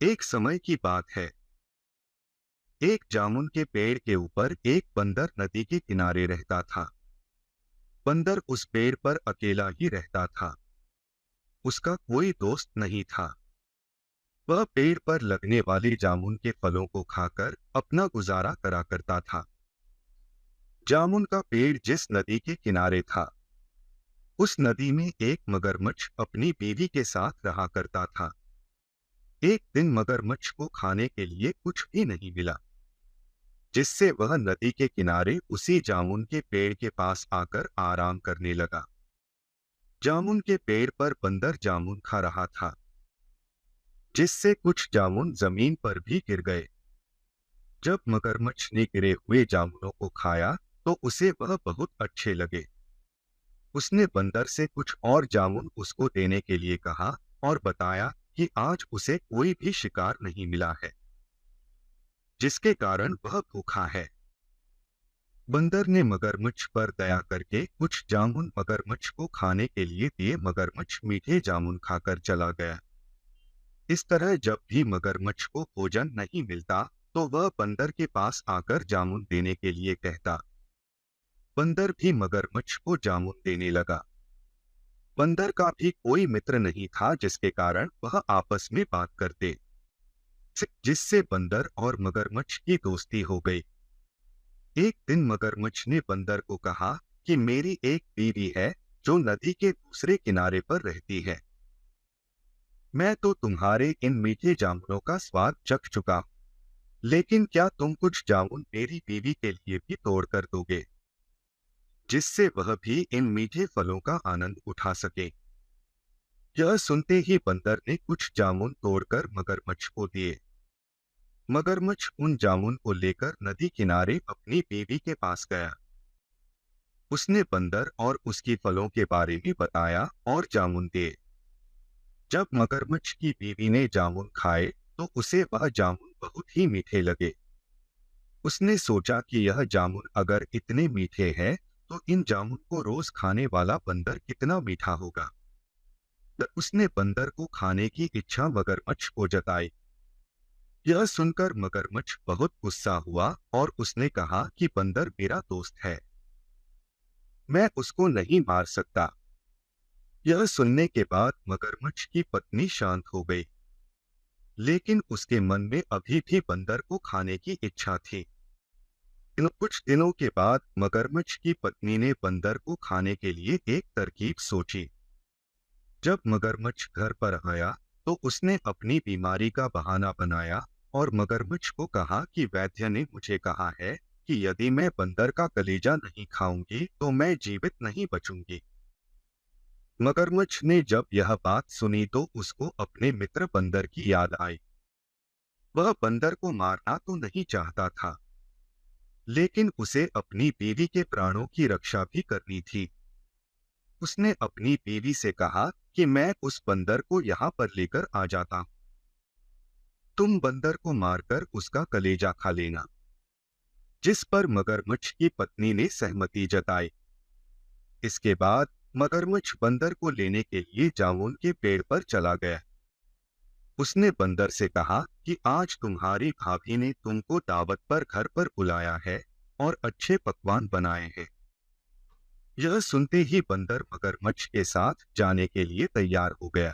एक समय की बात है। एक जामुन के पेड़ के ऊपर एक बंदर नदी के किनारे रहता था। बंदर उस पेड़ पर अकेला ही रहता था। उसका कोई दोस्त नहीं था। वह पेड़ पर लगने वाले जामुन के फलों को खाकर अपना गुजारा करा करता था। जामुन का पेड़ जिस नदी के किनारे था, उस नदी में एक मगरमच्छ अपनी बीवी के साथ रहा करता था। एक दिन मगरमच्छ को खाने के लिए कुछ भी नहीं मिला, जिससे वह नदी के किनारे उसी जामुन के पेड़ के पास आकर आराम करने लगा। जामुन के पेड़ पर बंदर जामुन खा रहा था, जिससे कुछ जामुन जमीन पर भी गिर गए। जब मगरमच्छ ने गिरे हुए जामुनों को खाया तो उसे वह बहुत अच्छे लगे। उसने बंदर से कुछ और जामुन उसको देने के लिए कहा और बताया कि आज उसे कोई भी शिकार नहीं मिला है, जिसके कारण वह भूखा है। बंदर ने मगरमच्छ पर दया करके कुछ जामुन मगरमच्छ को खाने के लिए दिए। मगरमच्छ मीठे जामुन खाकर चला गया। इस तरह जब भी मगरमच्छ को भोजन नहीं मिलता तो वह बंदर के पास आकर जामुन देने के लिए कहता। बंदर भी मगरमच्छ को जामुन देने लगा। बंदर का भी कोई मित्र नहीं था, जिसके कारण वह आपस में बात करते, जिससे बंदर और मगरमच्छ की दोस्ती हो गई। एक दिन मगरमच्छ ने बंदर को कहा कि मेरी एक बीवी है जो नदी के दूसरे किनारे पर रहती है। मैं तो तुम्हारे इन मीठे जामुनों का स्वाद चख चुका हूं, लेकिन क्या तुम कुछ जामुन मेरी बीवी के लिए भी तोड़ कर दोगे, जिससे वह भी इन मीठे फलों का आनंद उठा सके। यह सुनते ही बंदर ने कुछ जामुन तोड़कर मगरमच्छ को दिए। मगरमच्छ उन जामुन को लेकर नदी किनारे अपनी बीवी के पास गया। उसने बंदर और उसकी फलों के बारे में बताया और जामुन दिए। जब मगरमच्छ की बीवी ने जामुन खाए तो उसे वह जामुन बहुत ही मीठे लगे। उसने सोचा कि यह जामुन अगर इतने मीठे हैं तो इन जामुन को रोज खाने वाला बंदर कितना मीठा होगा। तो उसने बंदर को खाने की इच्छा मगरमच्छ को जताई। यह सुनकर मगरमच्छ बहुत गुस्सा हुआ और उसने कहा कि बंदर मेरा दोस्त है, मैं उसको नहीं मार सकता। यह सुनने के बाद मगरमच्छ की पत्नी शांत हो गई, लेकिन उसके मन में अभी भी बंदर को खाने की इच्छा थी। इन कुछ दिनों के बाद मगरमच्छ की पत्नी ने बंदर को खाने के लिए एक तरकीब सोची। जब मगरमच्छ घर पर आया तो उसने अपनी बीमारी का बहाना बनाया और मगरमच्छ को कहा कि वैद्य ने मुझे कहा है कि यदि मैं बंदर का कलेजा नहीं खाऊंगी तो मैं जीवित नहीं बचूंगी। मगरमच्छ ने जब यह बात सुनी तो उसको अपने मित्र बंदर की याद आई। वह बंदर को मारना तो नहीं चाहता था, लेकिन उसे अपनी बीवी के प्राणों की रक्षा भी करनी थी। उसने अपनी बीवी से कहा कि मैं उस बंदर को यहाँ पर लेकर आ जाता हूँ, तुम बंदर को मारकर उसका कलेजा खा लेना। जिस पर मगरमच्छ की पत्नी ने सहमति जताई। इसके बाद मगरमच्छ बंदर को लेने के लिए जामुन के पेड़ पर चला गया। उसने बंदर से कहा कि आज तुम्हारी भाभी ने तुमको दावत पर घर पर बुलाया है और अच्छे पकवान बनाए हैं। यह सुनते ही बंदर मगरमच्छ के साथ जाने के लिए तैयार हो गया।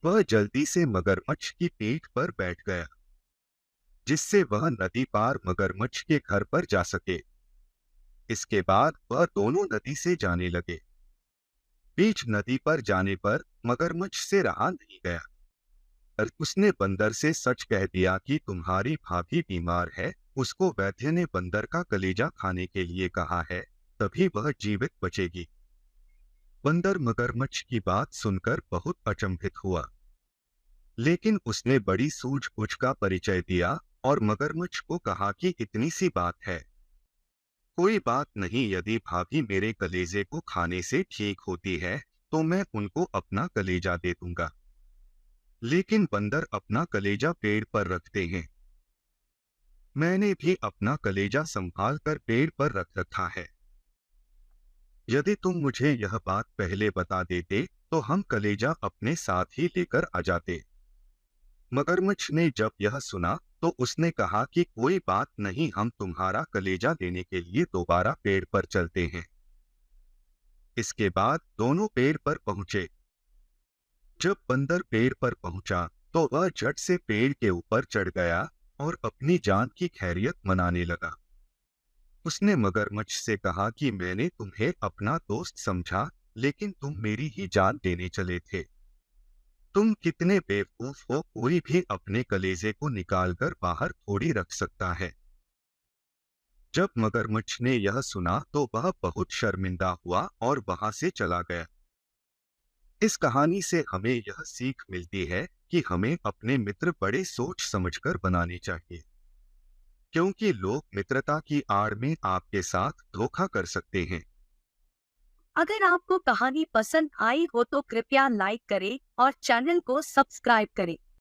वह जल्दी से मगरमच्छ की पीठ पर बैठ गया, जिससे वह नदी पार मगरमच्छ के घर पर जा सके। इसके बाद वह दोनों नदी से जाने लगे। बीच नदी पर जाने पर मगरमच्छ से रहा नहीं गया और उसने बंदर से सच कह दिया कि तुम्हारी भाभी बीमार है, उसको वैद्य ने बंदर का कलेजा खाने के लिए कहा है, तभी वह जीवित बचेगी। बंदर मगरमच्छ की बात सुनकर बहुत अचंभित हुआ, लेकिन उसने बड़ी सूझबूझ का परिचय दिया और मगरमच्छ को कहा कि इतनी सी बात है, कोई बात नहीं, यदि भाभी मेरे कलेजे को खाने से ठीक होती है तो मैं उनको अपना कलेजा दे दूंगा। लेकिन बंदर अपना कलेजा पेड़ पर रखते हैं, मैंने भी अपना कलेजा संभाल कर पेड़ पर रख रखा है। यदि तुम मुझे यह बात पहले बता देते तो हम कलेजा अपने साथ ही लेकर आ जाते। मगरमच्छ ने जब यह सुना तो उसने कहा कि कोई बात नहीं, हम तुम्हारा कलेजा लेने के लिए दोबारा पेड़ पर चलते हैं। इसके बाद दोनों पेड़ पर पहुंचे। जब बंदर पेड़ पर पहुंचा तो वह झट से पेड़ के ऊपर चढ़ गया और अपनी जान की खैरियत मनाने लगा। उसने मगरमच्छ से कहा कि मैंने तुम्हें अपना दोस्त समझा, लेकिन तुम मेरी ही जान लेने चले थे। तुम कितने बेवकूफ हो, कोई भी अपने कलेजे को निकालकर बाहर थोड़ी रख सकता है। जब मगरमच्छ ने यह सुना तो वह बहुत शर्मिंदा हुआ और वहां से चला गया। इस कहानी से हमें यह सीख मिलती है कि हमें अपने मित्र बड़े सोच समझकर बनाने चाहिए, क्योंकि लोग मित्रता की आड़ में आपके साथ धोखा कर सकते हैं। अगर आपको कहानी पसंद आई हो तो कृपया लाइक करें और चैनल को सब्सक्राइब करें।